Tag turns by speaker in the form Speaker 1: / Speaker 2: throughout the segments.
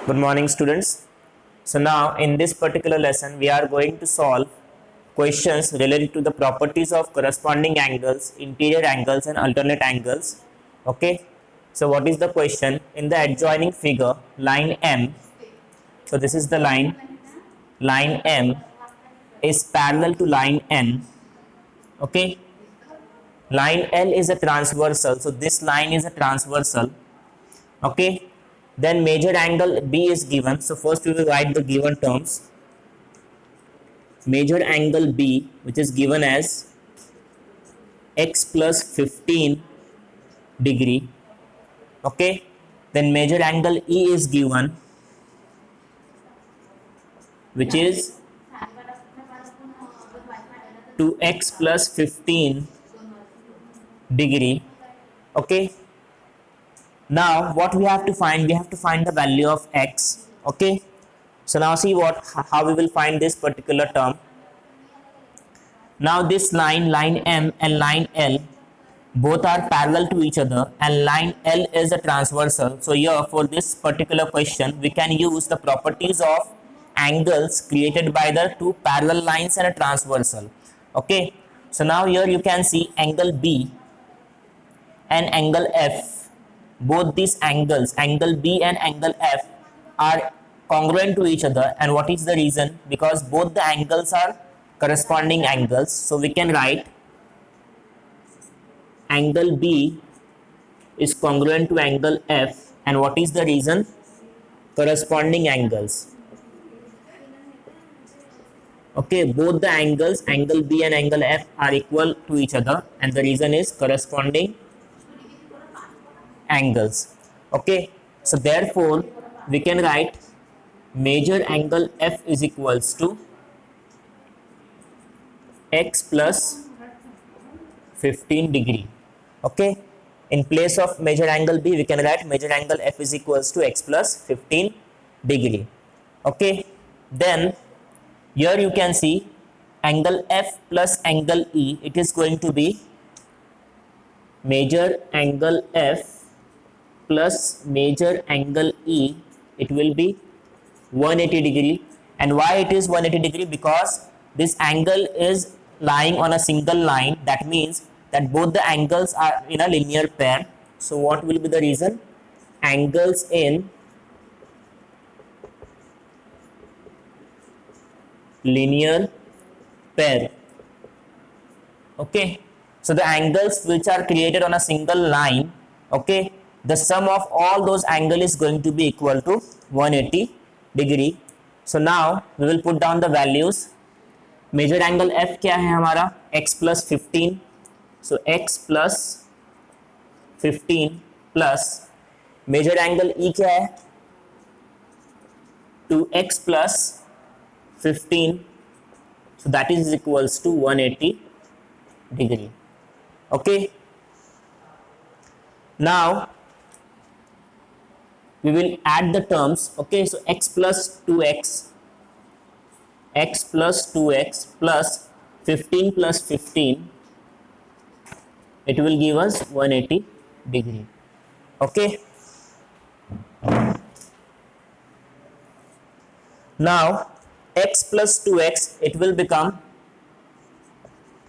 Speaker 1: Good morning, students. So now in this particular lesson we are going to solve questions related to the properties of corresponding angles, interior angles and alternate angles. Okay. So what is the question? In the adjoining figure, line M, so this is the line M is parallel to line N. Okay. Line L is a transversal, so this line is a transversal. Okay. Then major angle B is given, so first we will write the given terms. Major angle B, which is given as x plus 15 degree. Okay. Then major angle E is given, which is 2x plus 15 degree. Okay. Now what we have to find? We have to find the value of x. Okay. So now see how we will find this particular term. Now this line M and line L, both are parallel to each other, and line L is a transversal. So here for this particular question we can use the properties of angles created by the two parallel lines and a transversal. Okay. So now here you can see angle B and angle F. Both these angles, angle B and angle F, are congruent to each other. And what is the reason? Because both the angles are corresponding angles. So we can write angle B is congruent to angle F. And what is the reason? Corresponding angles. Okay, both the angles, angle B and angle F, are equal to each other, and the reason is corresponding angles. Okay, so therefore we can write major angle F is equals to x plus 15 degree. Okay, in place of major angle B we can write major angle F is equals to x plus 15 degree. Okay, then here you can see angle F plus angle E, it is going to be major angle F plus major angle E, it will be 180 degree. And why it is 180 degree? Because this angle is lying on a single line. That means that both the angles are in a linear pair. So what will be the reason? Angles in linear pair. Okay, so the angles which are created on a single line, okay, the sum of all those angles is going to be equal to 180 degree. So now we will put down the values. Major angle F क्या है हमारा? x plus 15. So x plus 15 plus major angle E क्या है? 2x plus 15. So that is equals to 180 degree. Okay. Now we will add the terms. Okay, so x plus 2x plus 15 plus 15, it will give us 180 degree. Okay, now x plus 2x, it will become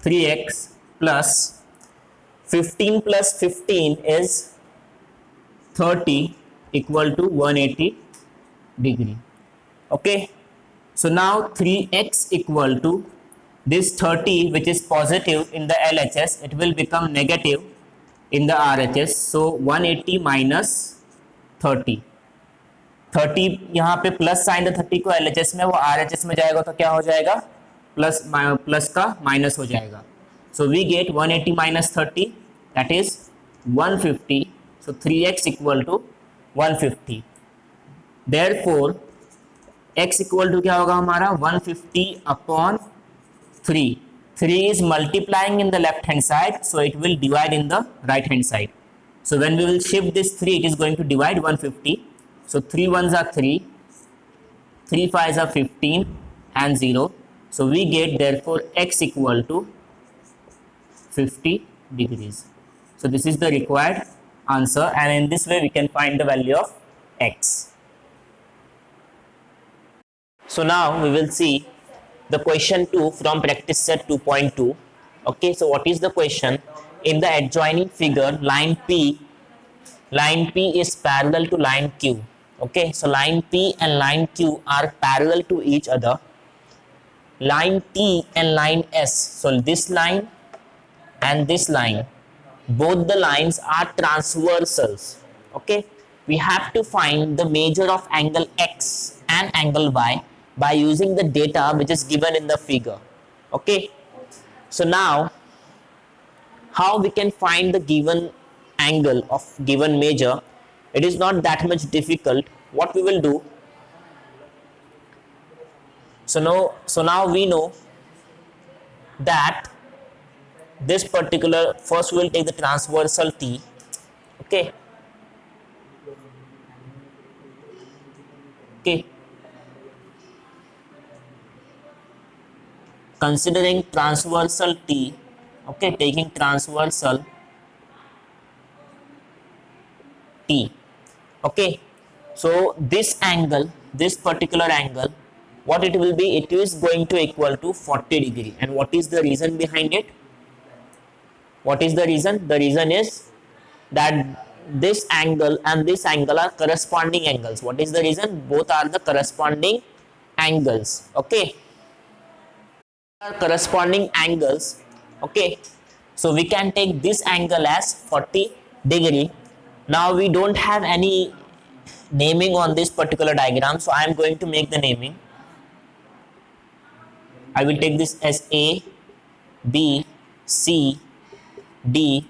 Speaker 1: 3x plus 15 plus 15 is 30 equal to 180 degree. Okay, so now 3x equal to this 30, which is positive in the LHS, it will become negative in the RHS. So 180 minus 30, 30 यहाँ पे plus sign है 30 को LHS में, वो RHS में जाएगा तो क्या हो जाएगा? प्लस का माइनस हो जाएगा. So we get 180 minus 30, that is 150. So 3x equal to 150. Therefore x equal to क्या होगा हमारा? 150 upon 3. 3 is multiplying in the left hand side, so it will divide in the right hand side. So when we will shift this 3, it is going to divide 150. So 3 ones are 3, 3 5s are 15 and 0. So we get therefore x equal to 50 degrees. So this is the required answer, and in this way we can find the value of x. So now we will see the question 2 from practice set 2.2. Okay, so what is the question? In the adjoining figure, line P is parallel to line Q. Okay, so line P and line Q are parallel to each other. Line T and line S, so this line and this line, both the lines are transversals. Okay, we have to find the measure of angle X and angle Y by using the data which is given in the figure. Okay, so now how we can find the given angle of given measure? It is not that much difficult. What we will do, so now we know that this particular, first we will take the transversal T. Okay, okay, considering transversal T, okay, taking transversal T. Okay, so this angle, this particular angle, what it will be? It is going to equal to 40 degree. And what is the reason behind it? What is the reason? The reason is that this angle and this angle are corresponding angles. What is the reason? Both are the corresponding angles. Okay, are corresponding angles. Okay, so we can take this angle as 40 degree. Now we don't have any naming on this particular diagram, so I am going to make the naming. I will take this as A, B, C, D,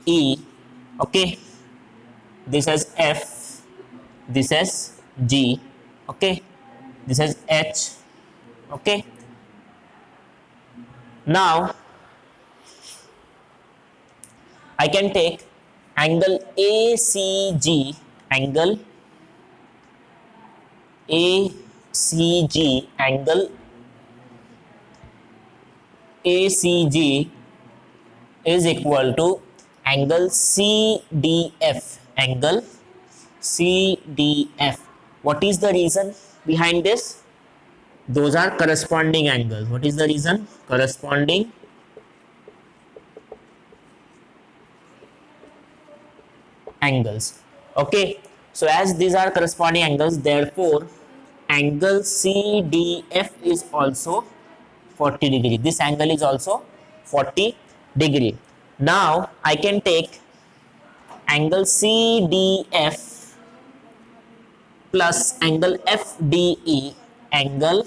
Speaker 1: E. Okay, this as F, this as G. Okay, this is H. Okay, now I can take angle ACG, angle ACG, angle ACG is equal to angle CDF, angle CDF. What is the reason behind this? Those are corresponding angles. What is the reason? Corresponding angles. Okay, so as these are corresponding angles, therefore angle CDF is also 40 degree. This angle is also 40 degree. Now I can take angle CDF plus angle FDE, angle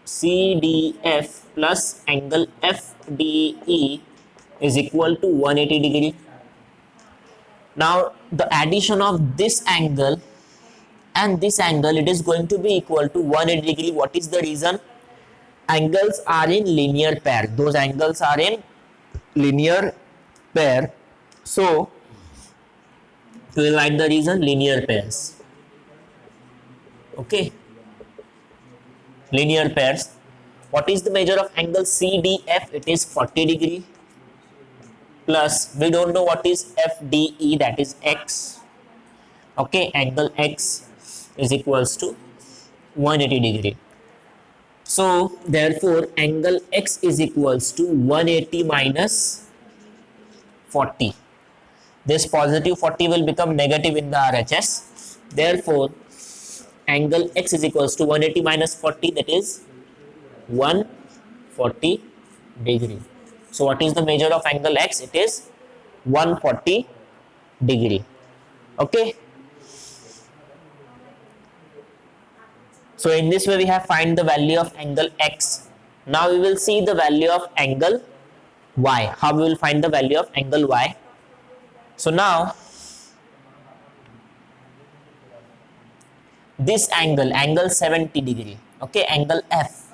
Speaker 1: CDF plus angle FDE is equal to 180 degree. Now the addition of this angle and this angle, it is going to be equal to 180 degree. What is the reason? Angles are in linear pair. Those angles are in linear pair. So we will write the reason, linear pairs. Okay, linear pairs. What is the measure of angle CDF? It is 40 degree, plus we don't know what is FDE, that is X. Okay, angle X is equals to 180 degree. So therefore angle X is equals to 180 minus 40. This positive 40 will become negative in the RHS. Therefore angle X is equals to 180 minus 40, that is 140 degree. So what is the measure of angle X? It is 140 degree. Okay, so in this way we have find the value of angle X. Now we will see the value of angle Y. How we will find the value of angle Y? So now this angle, angle 70 degree, okay, angle F.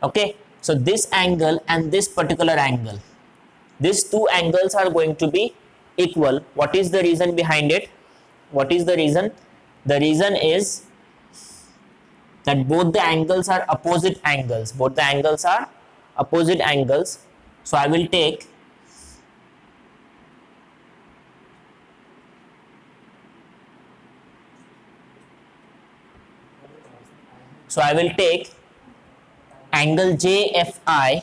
Speaker 1: Okay, so this angle and this particular angle, these two angles are going to be equal. What is the reason behind it? What is the reason? The reason is that both the angles are opposite angles. Both the angles are opposite angles. So I will take So I will take angle JFI,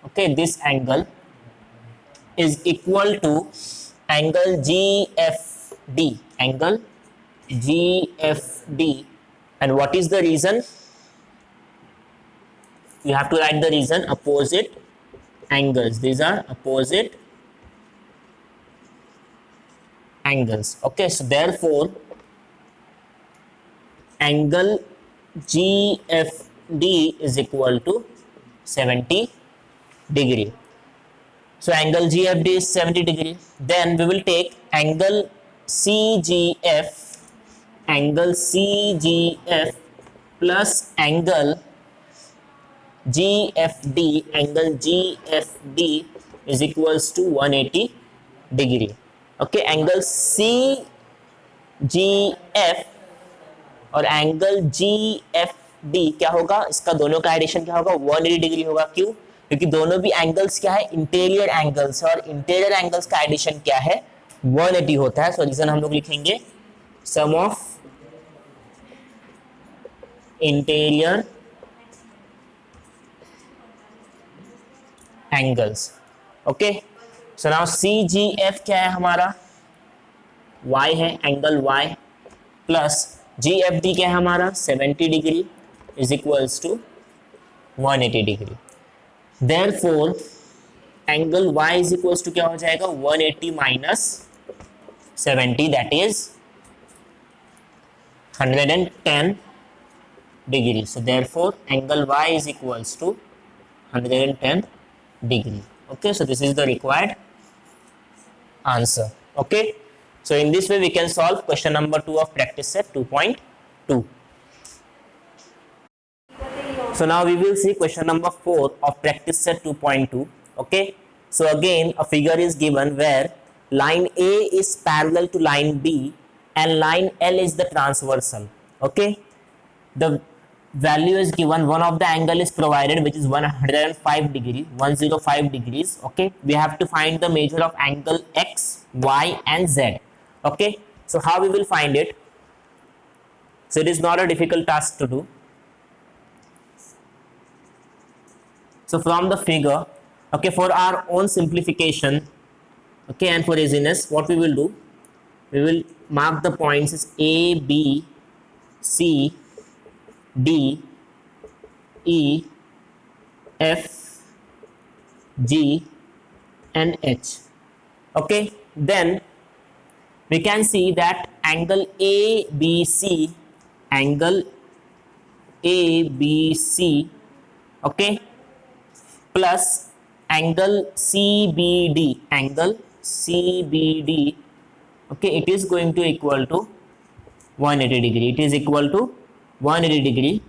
Speaker 1: okay, this angle is equal to angle GFD, and what is the reason? You have to write the reason: opposite angles. These are opposite angles. Okay, so therefore angle GFD is equal to 70 degree. So angle GFD is 70 degree. Then we will take angle CGF, plus angle GFD is equals to 180 degree. Okay, angle CGF और angle GFD क्या होगा, इसका दोनों का addition क्या होगा, 180 degree होगा. क्यों? क्योंकि दोनों भी एंगल्स क्या है, इंटीरियर एंगल्स, और इंटीरियर एंगल्स का एडिशन क्या है, 180 होता है. सो रीजन हम लोग लिखेंगे sum of interior angles. Okay, so now CGF क्या है हमारा, Y है, एंगल Y, प्लस GFD क्या है हमारा, 70 degree is equals to 180 degree. Therefore angle Y is equals to क्या हो जाएगा, 180 minus 70, that is 110 degree. So therefore angle Y is equals to 110 degree. Okay, so this is the required answer. Okay, so in this way we can solve question number 2 of practice set 2.2. So now we will see question number 4 of practice set 2.2. Okay, so again a figure is given where line A is parallel to line B and line L is the transversal. Okay, the value is given, one of the angle is provided which is 105 degrees. Okay, we have to find the measure of angle X, Y and Z. Okay, so how we will find it? So it is not a difficult task to do. So from the figure, okay, for our own simplification, okay, and for easiness, what we will do, we will mark the points as A, B, C, D, E, F, G and H. Okay, then we can see that angle ABC, okay, plus angle CBD, okay, it is going to equal to 180 degree. It is equal to 180 degree.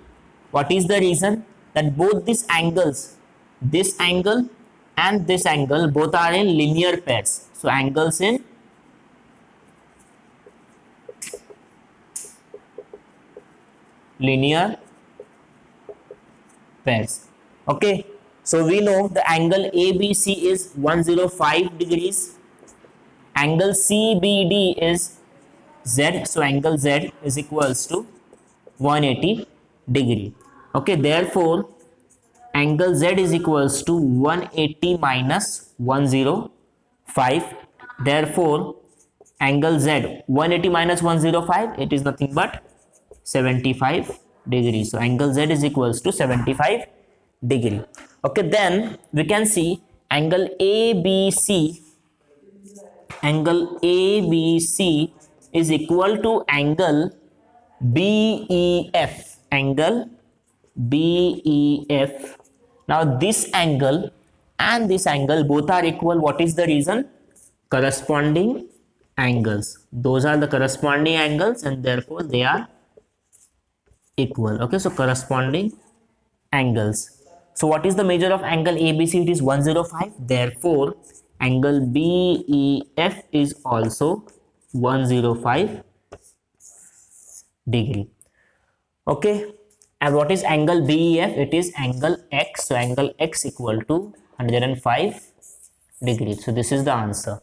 Speaker 1: What is the reason? That both these angles, this angle and this angle, both are in linear pairs. So angles in linear pairs. Okay, so we know the angle ABC is 105 degrees, angle CBD is Z, so angle Z is equals to 180 degree. Okay, therefore angle Z is equals to 180 minus 105. Therefore angle Z, 180 minus 105, it is nothing but 75 degrees. So angle Z is equals to 75 degree. Okay, then we can see angle ABC is equal to angle BEF. Now this angle and this angle both are equal. What is the reason? Corresponding angles. Those are the corresponding angles and therefore they are equal. Okay, so corresponding angles. So what is the measure of angle ABC? It is 105. Therefore angle BEF is also 105 degree. Okay, and what is angle BEF? It is angle X. So angle X equal to 105 degrees. So this is the answer.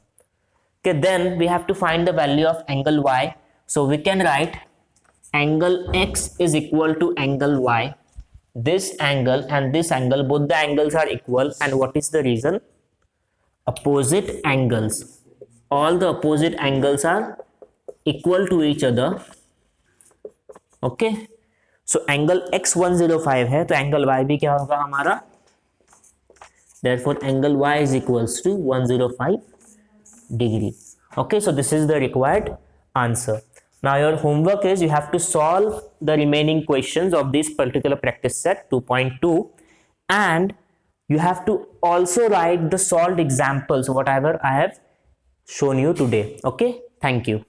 Speaker 1: Okay, then we have to find the value of angle y. So we can write angle x is equal to angle y. This angle and this angle, both the angles are equal, and what is the reason? Opposite angles. All the opposite angles are equal to each other. Okay, so angle x 105 है, तो angle y भी क्या होगा हमारा? therefore angle y is equals to 105 degree. Okay, so this is the required answer. Now your homework is you have to solve the remaining questions of this particular practice set 2.2, and you have to also write the solved examples whatever I have shown you today. Okay, thank you.